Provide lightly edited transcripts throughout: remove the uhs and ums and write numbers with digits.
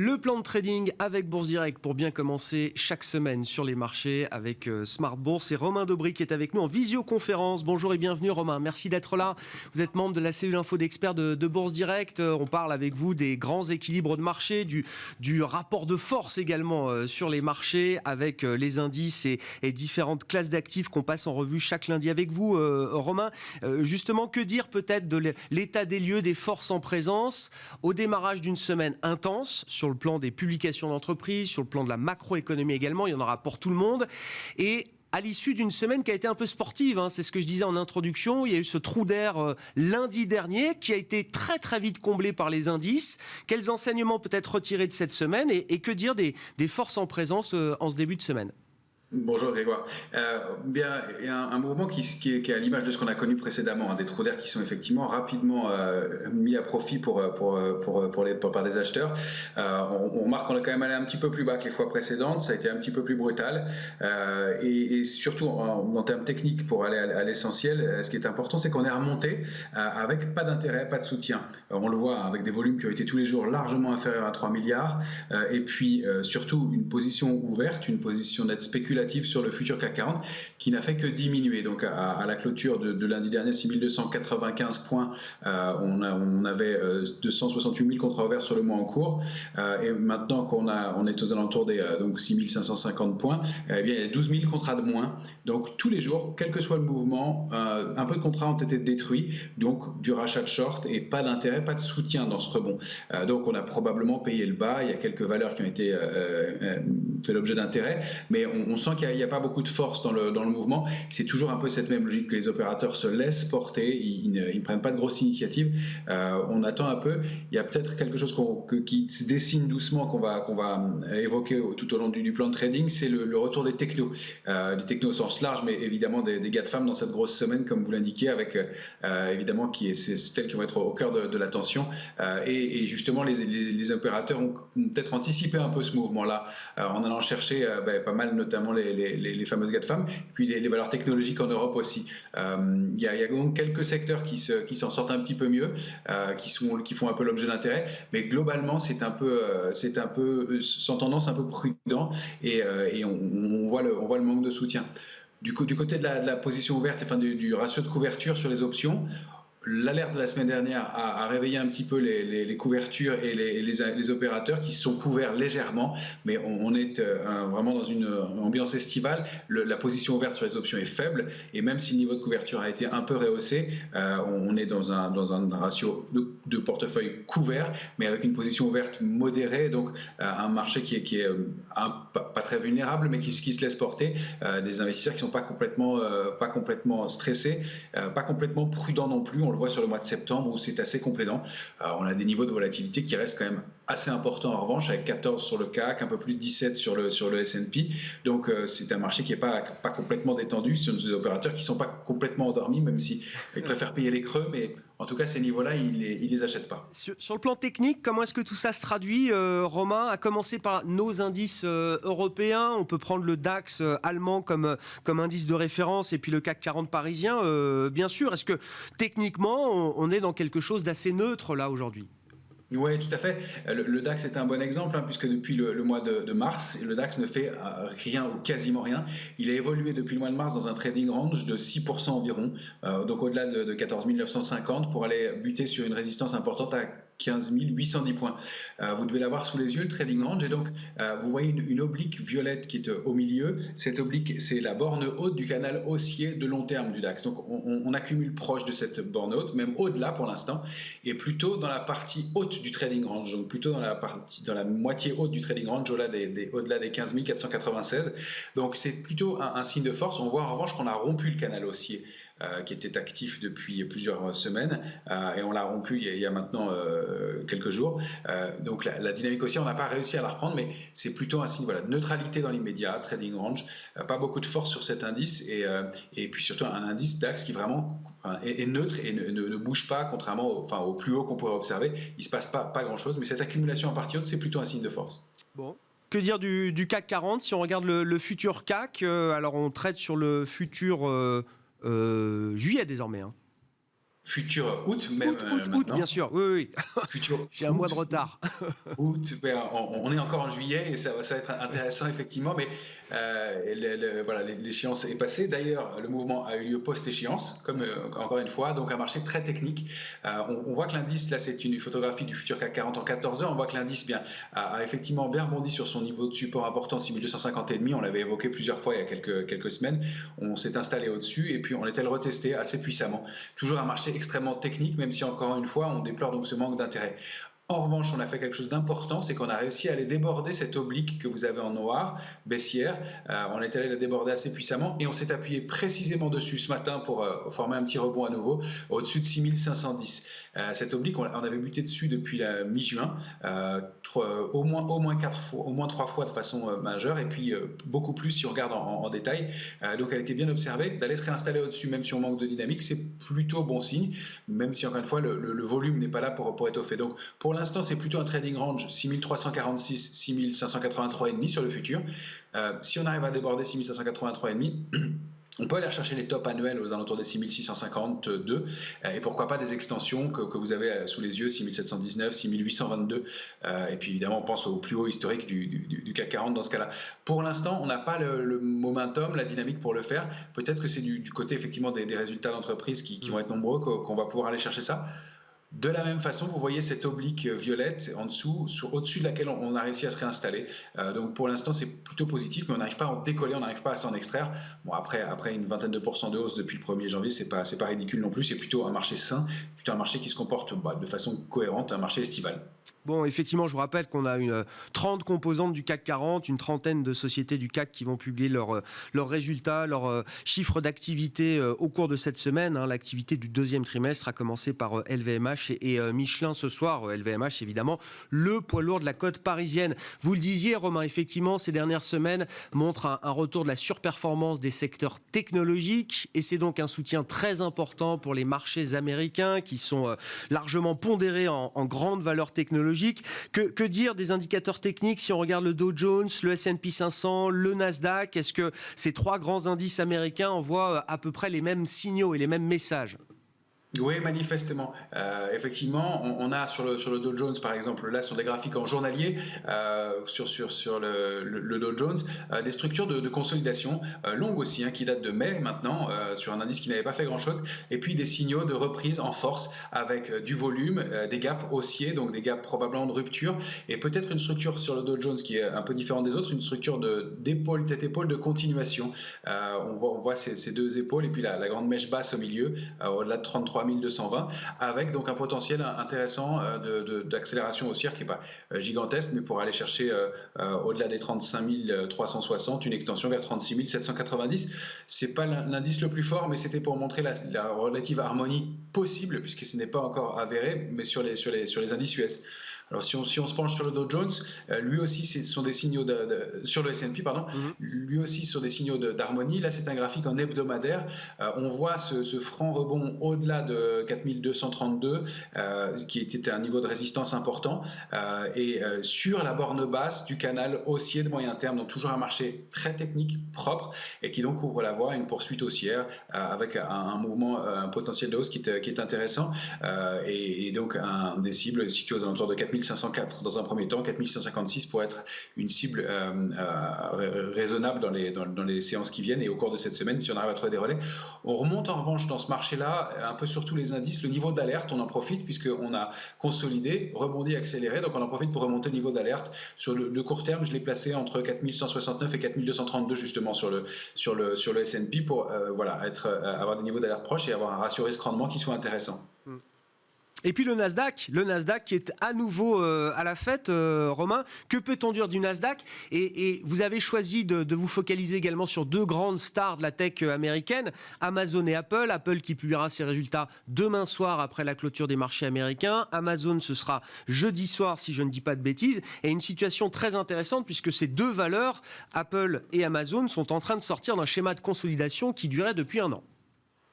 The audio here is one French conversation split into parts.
Le plan de trading avec Bourse Direct pour bien commencer chaque semaine sur les marchés avec Smart Bourse. Et Romain Dobry qui est avec nous en visioconférence. Bonjour et bienvenue Romain, merci d'être là. Vous êtes membre de la cellule info d'experts de Bourse Direct. On parle avec vous des grands équilibres de marché, du rapport de force également sur les marchés avec les indices et différentes classes d'actifs qu'on passe en revue chaque lundi avec vous Romain. Justement, que dire peut-être de l'état des lieux des forces en présence au démarrage d'une semaine intense sur le plan des publications d'entreprises, sur le plan de la macroéconomie également, il y en aura pour tout le monde. Et à l'issue d'une semaine qui a été un peu sportive, c'est ce que je disais en introduction, il y a eu ce trou d'air lundi dernier qui a été très très vite comblé par les indices. Quels enseignements peut-être retirés de cette semaine et que dire des forces en présence en ce début de semaine ? Bonjour Grégoire. Bien, il y a un mouvement qui est à l'image de ce qu'on a connu précédemment, des trous d'air qui sont effectivement rapidement mis à profit par des acheteurs. On remarque qu'on est quand même allé un petit peu plus bas que les fois précédentes, ça a été un petit peu plus brutal. Et surtout en termes techniques, pour aller à l'essentiel, ce qui est important, c'est qu'on est remonté avec pas d'intérêt, pas de soutien. On le voit avec des volumes qui ont été tous les jours largement inférieurs à 3 milliards. Et puis surtout une position ouverte, une position nette spéculative sur le futur CAC 40 qui n'a fait que diminuer. Donc à la clôture de lundi dernier, 6295 points, on avait 268 000 contrats ouverts sur le mois en cours. Et maintenant qu'on est aux alentours des donc 6550 points, eh bien, il y a 12 000 contrats de moins. Donc tous les jours, quel que soit le mouvement, un peu de contrats ont été détruits. Donc du rachat de short et pas d'intérêt, pas de soutien dans ce rebond. Donc on a probablement payé le bas. Il y a quelques valeurs qui ont été fait l'objet d'intérêt, mais on sent qu'il n'y a pas beaucoup de force dans le mouvement. C'est toujours un peu cette même logique que les opérateurs se laissent porter, ils ne prennent pas de grosses initiatives. On attend un peu. Il y a peut-être quelque chose qui se dessine doucement qu'on va évoquer tout au long du plan de trading, c'est le retour des technos. Des technos au sens large, mais évidemment des gars de femmes dans cette grosse semaine, comme vous l'indiquez, avec évidemment c'est celles qui vont être au cœur de l'attention. Et justement, les opérateurs ont peut-être anticipé un peu ce mouvement-là en allant chercher pas mal, notamment les fameuses GAFAM, puis les valeurs technologiques en Europe aussi. Il y a donc quelques secteurs qui s'en sortent un petit peu mieux, qui font un peu l'objet d'intérêt, mais globalement c'est un peu sans tendance, un peu prudent, et on voit le manque de soutien. Du côté de la position ouverte, enfin du ratio de couverture sur les options, l'alerte de la semaine dernière a réveillé un petit peu les couvertures et les opérateurs qui se sont couverts légèrement, mais on est vraiment dans une ambiance estivale. La position ouverte sur les options est faible, et même si le niveau de couverture a été un peu rehaussé, on est dans un ratio de portefeuille couvert, mais avec une position ouverte modérée, donc un marché qui est pas très vulnérable, mais qui se laisse porter, des investisseurs qui ne sont pas complètement stressés, pas complètement prudents non plus. On le voit sur le mois de septembre où c'est assez complaisant. On a des niveaux de volatilité qui restent quand même assez importants en revanche, avec 14 sur le CAC, un peu plus de 17 sur le S&P. Donc c'est un marché qui n'est pas complètement détendu. Ce sont des opérateurs qui ne sont pas complètement endormis, même s'ils préfèrent payer les creux, mais en tout cas ces niveaux-là, ils les achètent pas. Sur le plan technique, comment est-ce que tout ça se traduit, Romain? À commencer par nos indices européens, on peut prendre le DAX allemand comme indice de référence et puis le CAC 40 parisien, bien sûr. Est-ce que techniquement, on est dans quelque chose d'assez neutre là aujourd'hui? Oui, tout à fait. Le DAX est un bon exemple, puisque depuis le mois de mars, le DAX ne fait rien ou quasiment rien. Il a évolué depuis le mois de mars dans un trading range de 6% environ, donc au-delà de 14 950, pour aller buter sur une résistance importante à 15 810 points. Vous devez l'avoir sous les yeux, le trading range, et donc vous voyez une oblique violette qui est au milieu. Cette oblique, c'est la borne haute du canal haussier de long terme du DAX. Donc on accumule proche de cette borne haute, même au-delà pour l'instant, et plutôt dans la partie haute du trading range, donc plutôt dans la moitié haute du trading range, au-delà des 15 496. Donc c'est plutôt un signe de force. On voit en revanche qu'on a rompu le canal haussier qui était actif depuis plusieurs semaines, et on l'a rompu il y a maintenant quelques jours. Donc la dynamique haussière, on n'a pas réussi à la reprendre, mais c'est plutôt un signe de neutralité dans l'immédiat, trading range, pas beaucoup de force sur cet indice, et puis surtout un indice DAX qui vraiment est neutre et ne bouge pas, contrairement au plus haut qu'on pourrait observer. Il ne se passe pas grand-chose, mais cette accumulation en partie haute, c'est plutôt un signe de force. Bon. Que dire du CAC 40? Si on regarde le futur CAC, alors on traite sur le futur juillet désormais. futur août même Août, bien maintenant. sûr. Oui, oui, oui. Futur J'ai un mois de août. retard. Août, ben, on est encore en juillet et ça va être intéressant effectivement, mais voilà, l'échéance est passée. D'ailleurs, le mouvement a eu lieu post-échéance, comme encore une fois, donc un marché très technique. On voit que l'indice, là c'est une photographie du futur CAC 40 en 14 heures, on voit que l'indice a effectivement bien rebondi sur son niveau de support important, 6250,5, on l'avait évoqué plusieurs fois il y a quelques semaines, on s'est installé au-dessus et puis on est allé le retester assez puissamment. Toujours un marché extrêmement technique, même si encore une fois on déplore donc ce manque d'intérêt. En revanche, on a fait quelque chose d'important, c'est qu'on a réussi à aller déborder cette oblique que vous avez en noir, baissière. On est allé la déborder assez puissamment et on s'est appuyé précisément dessus ce matin pour former un petit rebond à nouveau au-dessus de 6510. Cette oblique, on avait buté dessus depuis la mi-juin, au moins 4 fois, au moins 3 fois de façon majeure et puis beaucoup plus si on regarde en détail. Donc elle était bien observée. D'aller se réinstaller au-dessus, même si on manque de dynamique, c'est plutôt bon signe, même si encore une fois le volume n'est pas là pour étoffer. Donc pour l'instant, c'est plutôt un trading range 6346, 6583,5 sur le futur. Si on arrive à déborder 6583,5, on peut aller rechercher les tops annuels aux alentours des 6652 et pourquoi pas des extensions que vous avez sous les yeux, 6719, 6822 et puis évidemment on pense au plus haut historique du CAC 40 dans ce cas-là. Pour l'instant, on n'a pas le momentum, la dynamique pour le faire. Peut-être que c'est du côté effectivement des résultats d'entreprise qui vont être nombreux qu'on va pouvoir aller chercher ça. De la même façon, vous voyez cette oblique violette en dessous, au-dessus de laquelle on a réussi à se réinstaller. Donc pour l'instant, c'est plutôt positif, mais on n'arrive pas à en décoller, on n'arrive pas à s'en extraire. Bon, après une vingtaine de pourcents de hausse depuis le 1er janvier, c'est pas ridicule non plus. C'est plutôt un marché sain, plutôt un marché qui se comporte de façon cohérente, un marché estival. Bon, effectivement, je vous rappelle qu'on a 30 composantes du CAC 40, une trentaine de sociétés du CAC qui vont publier leurs résultats, leurs chiffres d'activité au cours de cette semaine. L'activité du deuxième trimestre a commencé par LVMH et Michelin ce soir. LVMH, évidemment, le poids lourd de la côte parisienne. Vous le disiez, Romain, effectivement, ces dernières semaines montrent un retour de la surperformance des secteurs technologiques et c'est donc un soutien très important pour les marchés américains qui sont largement pondérés en grande valeur technologique. Que dire des indicateurs techniques si on regarde le Dow Jones, le S&P 500, le Nasdaq? Est-ce que ces trois grands indices américains envoient à peu près les mêmes signaux et les mêmes messages? Oui, manifestement. Effectivement, on a sur le Dow Jones, par exemple, là sur des graphiques en journalier, sur le Dow Jones, des structures de consolidation longues aussi, qui datent de mai maintenant, sur un indice qui n'avait pas fait grand-chose, et puis des signaux de reprise en force avec du volume, des gaps haussiers, donc des gaps probablement de rupture, et peut-être une structure sur le Dow Jones qui est un peu différente des autres, une structure d'épaule, tête-épaule de continuation. On voit ces deux épaules, et puis la grande mèche basse au milieu, au-delà de 33 220, avec donc un potentiel intéressant d'accélération haussière qui n'est pas gigantesque, mais pour aller chercher au-delà des 35 360, une extension vers 36 790. Ce n'est pas l'indice le plus fort, mais c'était pour montrer la relative harmonie possible, puisque ce n'est pas encore avéré, mais sur les indices US. Alors si on se penche sur le Dow Jones, lui aussi ce sont des signaux sur le S&P, pardon, lui aussi sur des signaux d'harmonie. Là c'est un graphique en hebdomadaire. On voit ce franc rebond au-delà de 4232 qui était un niveau de résistance important et sur la borne basse du canal haussier de moyen terme, donc toujours un marché très technique, propre et qui donc ouvre la voie à une poursuite haussière avec un mouvement, un potentiel de hausse qui est intéressant et donc des cibles situées aux alentours de 4504 dans un premier temps, 4656 pour être une cible raisonnable dans les séances qui viennent et au cours de cette semaine si on arrive à trouver des relais. On remonte en revanche dans ce marché-là un peu sur tous les indices, le niveau d'alerte, on en profite puisqu'on a consolidé, rebondi, accéléré, donc on en profite pour remonter le niveau d'alerte. Sur le court terme, je l'ai placé entre 4169 et 4232 justement sur le S&P pour avoir des niveaux d'alerte proches et avoir un ratio risque-rendement qui soit intéressant. Et puis le Nasdaq qui est à nouveau à la fête, Romain. Que peut-on dire du Nasdaq ? Et vous avez choisi de vous focaliser également sur deux grandes stars de la tech américaine, Amazon et Apple. Apple qui publiera ses résultats demain soir après la clôture des marchés américains. Amazon, ce sera jeudi soir, si je ne dis pas de bêtises. Et une situation très intéressante puisque ces deux valeurs, Apple et Amazon, sont en train de sortir d'un schéma de consolidation qui durait depuis un an.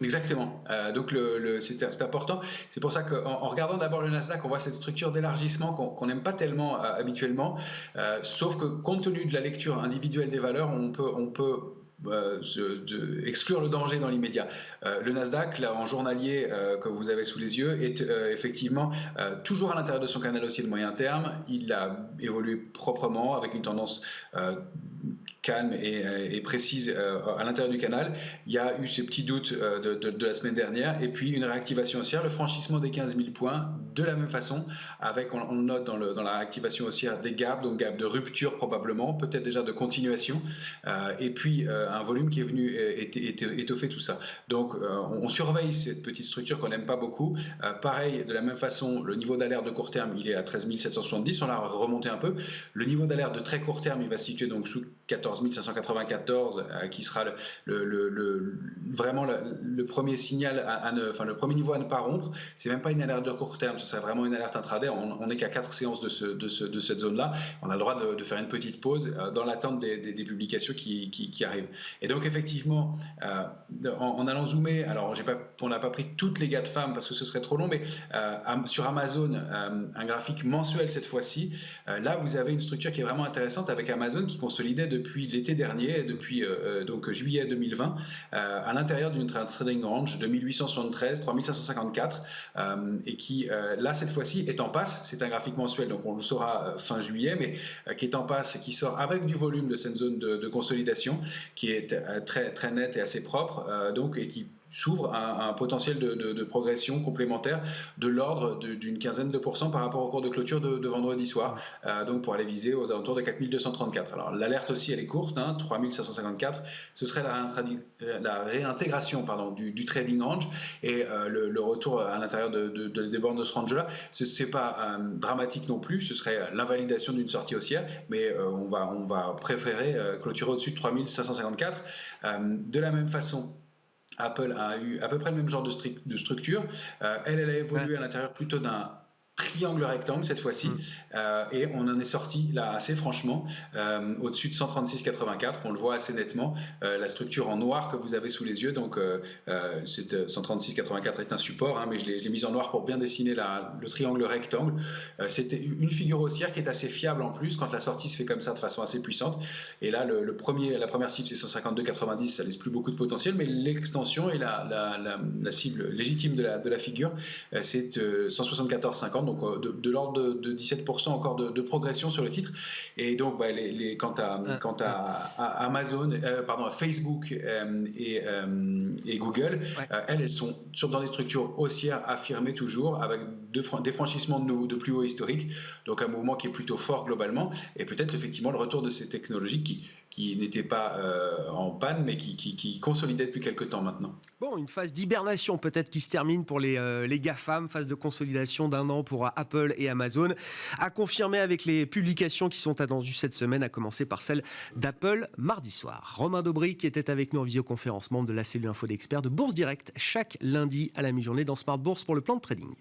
Exactement. Donc c'est important. C'est pour ça qu'en regardant d'abord le Nasdaq, on voit cette structure d'élargissement qu'on n'aime pas tellement habituellement. Sauf que compte tenu de la lecture individuelle des valeurs, on peut exclure le danger dans l'immédiat. Le Nasdaq, là, en journalier que vous avez sous les yeux, est effectivement toujours à l'intérieur de son canal haussier de moyen terme. Il a évolué proprement avec une tendance calme et précise à l'intérieur du canal. Il y a eu ces petits doutes de la semaine dernière et puis une réactivation haussière, le franchissement des 15 000 points de la même façon, avec, on note dans la réactivation haussière des gaps, donc gaps de rupture probablement, peut-être déjà de continuation, et puis un volume qui est venu étoffer tout ça. Donc on surveille cette petite structure qu'on n'aime pas beaucoup. Pareil, de la même façon, le niveau d'alerte de court terme, il est à 13 770, on l'a remonté un peu. Le niveau d'alerte de très court terme, il va se situer donc sous 14 594, qui sera vraiment le premier signal, le premier niveau à ne pas rompre. C'est même pas une alerte de court terme, ce serait vraiment une alerte intraday. On n'est qu'à 4 séances de cette zone-là. On a le droit de faire une petite pause dans l'attente des publications qui arrivent. Et donc effectivement, en allant zoomer, alors on n'a pas pris toutes les GAFAM parce que ce serait trop long, mais sur Amazon, un graphique mensuel cette fois-ci, là vous avez une structure qui est vraiment intéressante avec Amazon qui consolidait depuis l'été dernier, depuis donc juillet 2020, à l'intérieur d'une trading range de 1873, 3554, et qui là cette fois-ci est en passe. C'est un graphique mensuel, donc on le saura fin juillet, mais qui est en passe et qui sort avec du volume de cette zone de consolidation qui est très, très nette et assez propre, donc, et qui s'ouvre un potentiel de progression complémentaire de l'ordre d'une quinzaine de pourcents par rapport au cours de clôture de vendredi soir, donc pour aller viser aux alentours de 4234. Alors l'alerte aussi elle est courte, 3554, ce serait la réintégration du trading range et le retour à l'intérieur des bornes de ce range là. Ce n'est pas dramatique non plus, ce serait l'invalidation d'une sortie haussière, mais on va préférer clôturer au-dessus de 3554. De la même façon, Apple a eu à peu près le même genre de structure. Elle a évolué à l'intérieur plutôt d'un triangle rectangle cette fois-ci, et on en est sorti là assez franchement au-dessus de 136,84. On le voit assez nettement, la structure en noir que vous avez sous les yeux, donc 136,84 est un support, mais je l'ai mis en noir pour bien dessiner le triangle rectangle. C'était une figure haussière qui est assez fiable en plus quand la sortie se fait comme ça de façon assez puissante, et là la première cible c'est 152,90, ça laisse plus beaucoup de potentiel, mais l'extension et la cible légitime de la figure c'est 174,50, donc de l'ordre de 17% encore de progression sur le titre. Et donc quant à Amazon, à Facebook et Google, elles sont dans des structures haussières affirmées toujours, avec des franchissements de plus haut historique, donc un mouvement qui est plutôt fort globalement, et peut-être effectivement le retour de ces technologies qui n'étaient pas en panne, mais qui consolidaient depuis quelques temps maintenant. Bon, une phase d'hibernation peut-être qui se termine pour les GAFAM, phase de consolidation d'un an pour Apple et Amazon, à confirmer avec les publications qui sont attendues cette semaine, à commencer par celle d'Apple mardi soir. Romain Dobry qui était avec nous en visioconférence, membre de la cellule Info d'Experts de Bourse Direct, chaque lundi à la mi-journée dans Smart Bourse pour le plan de trading.